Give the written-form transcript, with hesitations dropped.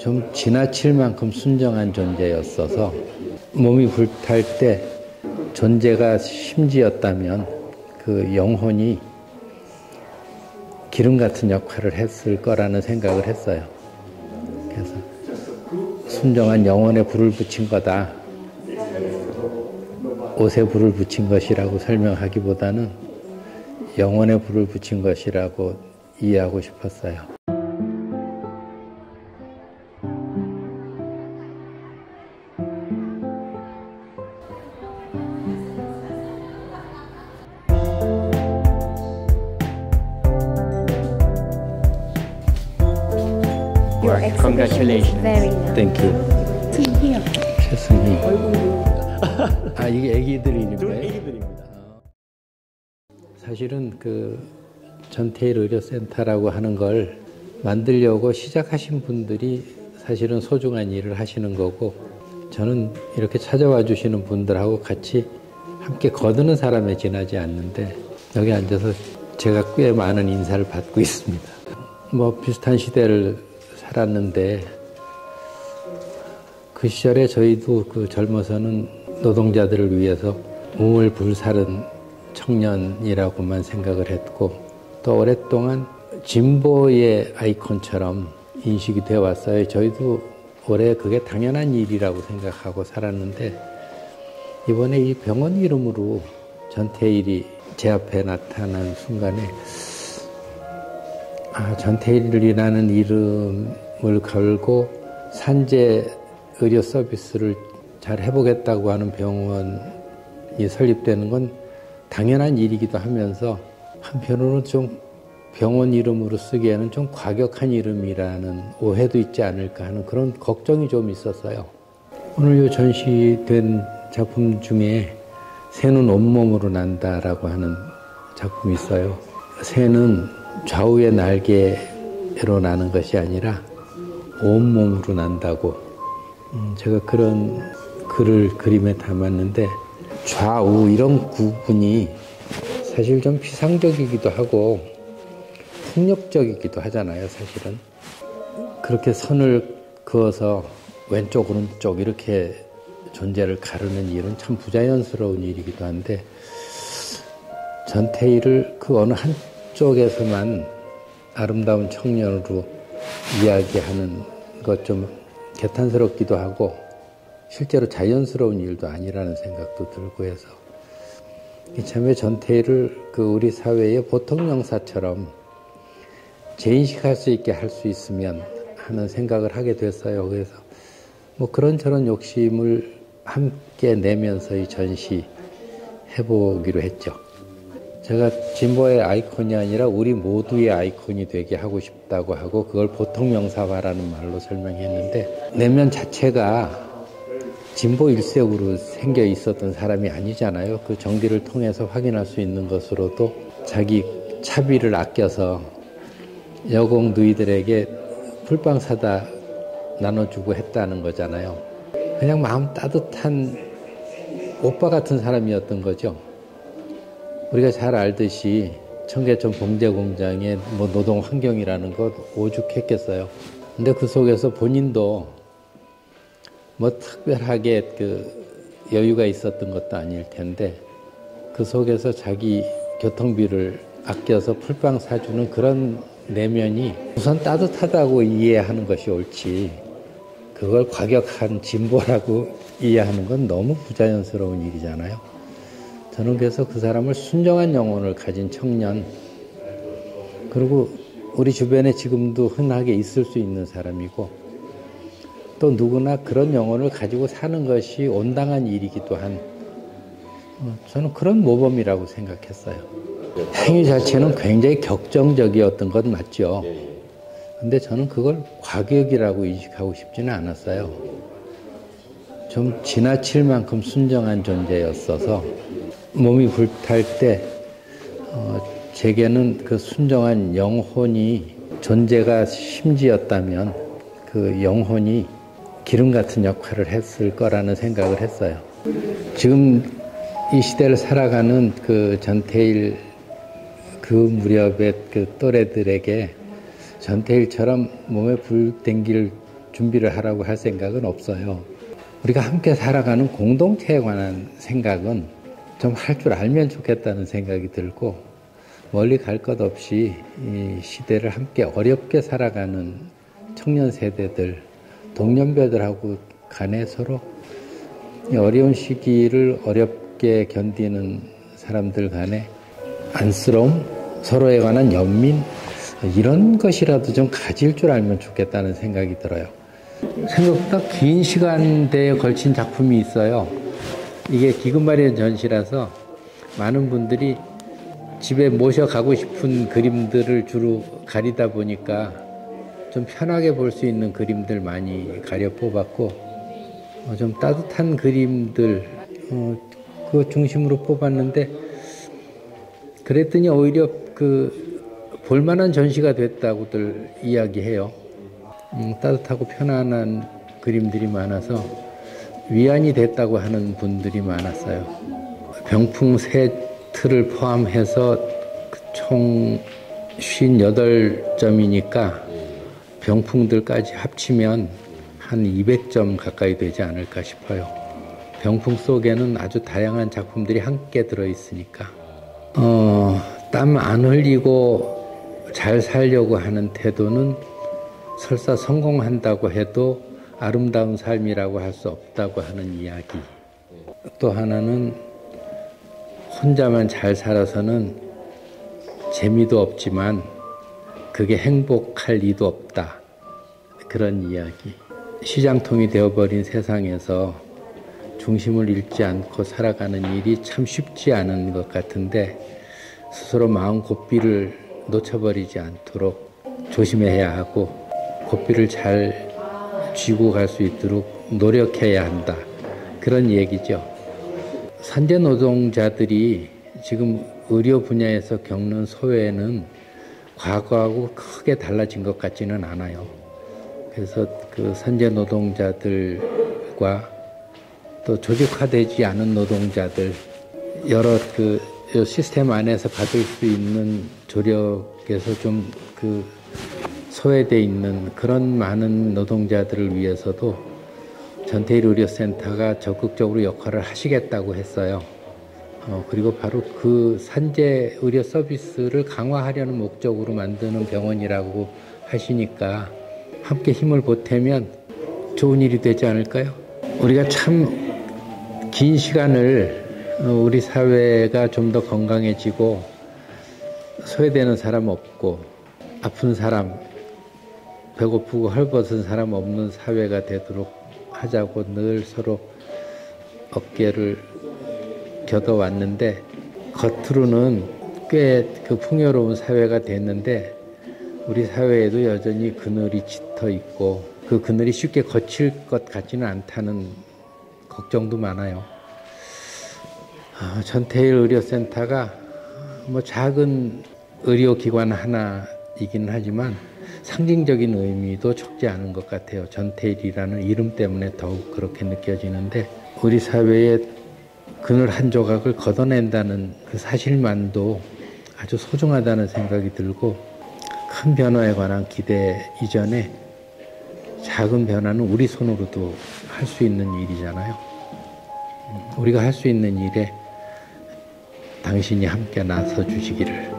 좀 지나칠 만큼 순정한 존재였어서 몸이 불탈 때 존재가 심지였다면 그 영혼이 기름 같은 역할을 했을 거라는 생각을 했어요. 그래서 순정한 영혼에 불을 붙인 거다. 옷에 불을 붙인 것이라고 설명하기보다는 영혼에 불을 붙인 것이라고 이해하고 싶었어요. Congratulations. Very nice. Thank you. Team here. 최승희. 아, 이게 애기들 이름이에요? 애기들입니다. 사실은 그 전태일 의료센터라고 하는 걸 만들려고 시작하신 분들이 사실은 소중한 일을 하시는 거고, 저는 이렇게 찾아와 주시는 분들하고 같이 함께 거두는 사람에 지나지 않는데 여기 앉아서 제가 꽤 많은 인사를 받고 있습니다. 뭐 비슷한 시대를 살았는데 그 시절에 저희도 그 젊어서는 노동자들을 위해서 몸을 불사른 청년이라고만 생각을 했고, 또 오랫동안 진보의 아이콘처럼 인식이 되어 왔어요. 저희도 올해 그게 당연한 일이라고 생각하고 살았는데, 이번에 이 병원 이름으로 전태일이 제 앞에 나타난 순간에 전태일이라는 이름을 걸고 산재 의료 서비스를 잘 해보겠다고 하는 병원이 설립되는 건 당연한 일이기도 하면서, 한편으로는 좀 병원 이름으로 쓰기에는 좀 과격한 이름이라는 오해도 있지 않을까 하는 그런 걱정이 좀 있었어요. 오늘 이 전시된 작품 중에 새는 온몸으로 난다라고 하는 작품이 있어요. 새는 좌우의 날개로 나는 것이 아니라 온몸으로 난다고, 제가 그런 글을 그림에 담았는데, 좌우 이런 구분이 사실 좀 피상적이기도 하고 폭력적이기도 하잖아요. 사실은 그렇게 선을 그어서 왼쪽 오른쪽 이렇게 존재를 가르는 일은 참 부자연스러운 일이기도 한데, 전태일을 그 어느 한쪽에서만 아름다운 청년으로 이야기하는 것 좀 개탄스럽기도 하고, 실제로 자연스러운 일도 아니라는 생각도 들고 해서 이참에 전태일을 그 우리 사회의 보통 영사처럼 재인식할 수 있게 할 수 있으면 하는 생각을 하게 됐어요. 그래서 뭐 그런저런 욕심을 함께 내면서 이 전시 해보기로 했죠. 제가 진보의 아이콘이 아니라 우리 모두의 아이콘이 되게 하고 싶다고 하고, 그걸 보통 명사화라는 말로 설명했는데, 내면 자체가 진보 일색으로 생겨 있었던 사람이 아니잖아요. 그 정기를 통해서 확인할 수 있는 것으로도 자기 차비를 아껴서 여공 누이들에게 풀빵 사다 나눠주고 했다는 거잖아요. 그냥 마음 따뜻한 오빠 같은 사람이었던 거죠. 우리가 잘 알듯이 청계천 봉제 공장의 뭐 노동 환경이라는 것 오죽했겠어요. 근데 그 속에서 본인도 뭐 특별하게 그 여유가 있었던 것도 아닐 텐데, 그 속에서 자기 교통비를 아껴서 풀빵 사주는 그런 내면이 우선 따뜻하다고 이해하는 것이 옳지, 그걸 과격한 진보라고 이해하는 건 너무 부자연스러운 일이잖아요. 저는 그래서 그 사람을 순정한 영혼을 가진 청년, 그리고 우리 주변에 지금도 흔하게 있을 수 있는 사람이고, 또 누구나 그런 영혼을 가지고 사는 것이 온당한 일이기도 한, 저는 그런 모범이라고 생각했어요. 행위 자체는 굉장히 격정적이었던 건 맞죠. 근데 저는 그걸 과격이라고 인식하고 싶지는 않았어요. 좀 지나칠 만큼 순정한 존재였어서 몸이 불탈 때 제게는 그 순정한 영혼이 존재가 심지였다면 그 영혼이 기름 같은 역할을 했을 거라는 생각을 했어요. 지금 이 시대를 살아가는 그 전태일 그 무렵의 그 또래들에게 전태일처럼 몸에 불 땡길 준비를 하라고 할 생각은 없어요. 우리가 함께 살아가는 공동체에 관한 생각은 좀 할 줄 알면 좋겠다는 생각이 들고, 멀리 갈 것 없이 이 시대를 함께 어렵게 살아가는 청년 세대들, 동년배들하고 간에 서로 어려운 시기를 어렵게 견디는 사람들 간에 안쓰러움, 서로에 관한 연민, 이런 것이라도 좀 가질 줄 알면 좋겠다는 생각이 들어요. 생각보다 긴 시간대에 걸친 작품이 있어요. 이게 기금마련 전시라서 많은 분들이 집에 모셔가고 싶은 그림들을 주로 가리다 보니까 좀 편하게 볼 수 있는 그림들 많이 가려 뽑았고, 좀 따뜻한 그림들 그거 중심으로 뽑았는데, 그랬더니 오히려 볼만한 전시가 됐다고들 이야기해요. 따뜻하고 편안한 그림들이 많아서 위안이 됐다고 하는 분들이 많았어요. 병풍 세트를 포함해서 총 58점이니까 병풍들까지 합치면 한 200점 가까이 되지 않을까 싶어요. 병풍 속에는 아주 다양한 작품들이 함께 들어있으니까 땀 안 흘리고 잘 살려고 하는 태도는 설사 성공한다고 해도 아름다운 삶이라고 할 수 없다고 하는 이야기. 또 하나는 혼자만 잘 살아서는 재미도 없지만 그게 행복할 리도 없다. 그런 이야기. 시장통이 되어버린 세상에서 중심을 잃지 않고 살아가는 일이 참 쉽지 않은 것 같은데, 스스로 마음 고삐를 놓쳐버리지 않도록 조심해야 하고 고삐를 잘 쥐고 갈 수 있도록 노력해야 한다. 그런 얘기죠. 산재 노동자들이 지금 의료 분야에서 겪는 소외는 과거하고 크게 달라진 것 같지는 않아요. 그래서 그 산재 노동자들과 또 조직화되지 않은 노동자들, 여러 그 시스템 안에서 받을 수 있는 조력에서 좀 소외되어 있는 그런 많은 노동자들을 위해서도 전태일 의료센터가 적극적으로 역할을 하시겠다고 했어요. 그리고 바로 그 산재 의료 서비스를 강화하려는 목적으로 만드는 병원이라고 하시니까 함께 힘을 보태면 좋은 일이 되지 않을까요? 우리가 참 긴 시간을 우리 사회가 좀 더 건강해지고 소외되는 사람 없고 아픈 사람, 배고프고 헐벗은 사람 없는 사회가 되도록 하자고 늘 서로 어깨를 겨둬왔는데, 겉으로는 꽤 풍요로운 사회가 됐는데 우리 사회에도 여전히 그늘이 짙어 있고 그 그늘이 쉽게 거칠 것 같지는 않다는 걱정도 많아요. 전태일 의료센터가 작은 의료기관 하나이긴 하지만 상징적인 의미도 적지 않은 것 같아요. 전태일이라는 이름 때문에 더욱 그렇게 느껴지는데, 우리 사회에 그늘 한 조각을 걷어낸다는 그 사실만도 아주 소중하다는 생각이 들고, 큰 변화에 관한 기대 이전에 작은 변화는 우리 손으로도 할 수 있는 일이잖아요. 우리가 할 수 있는 일에 당신이 함께 나서 주시기를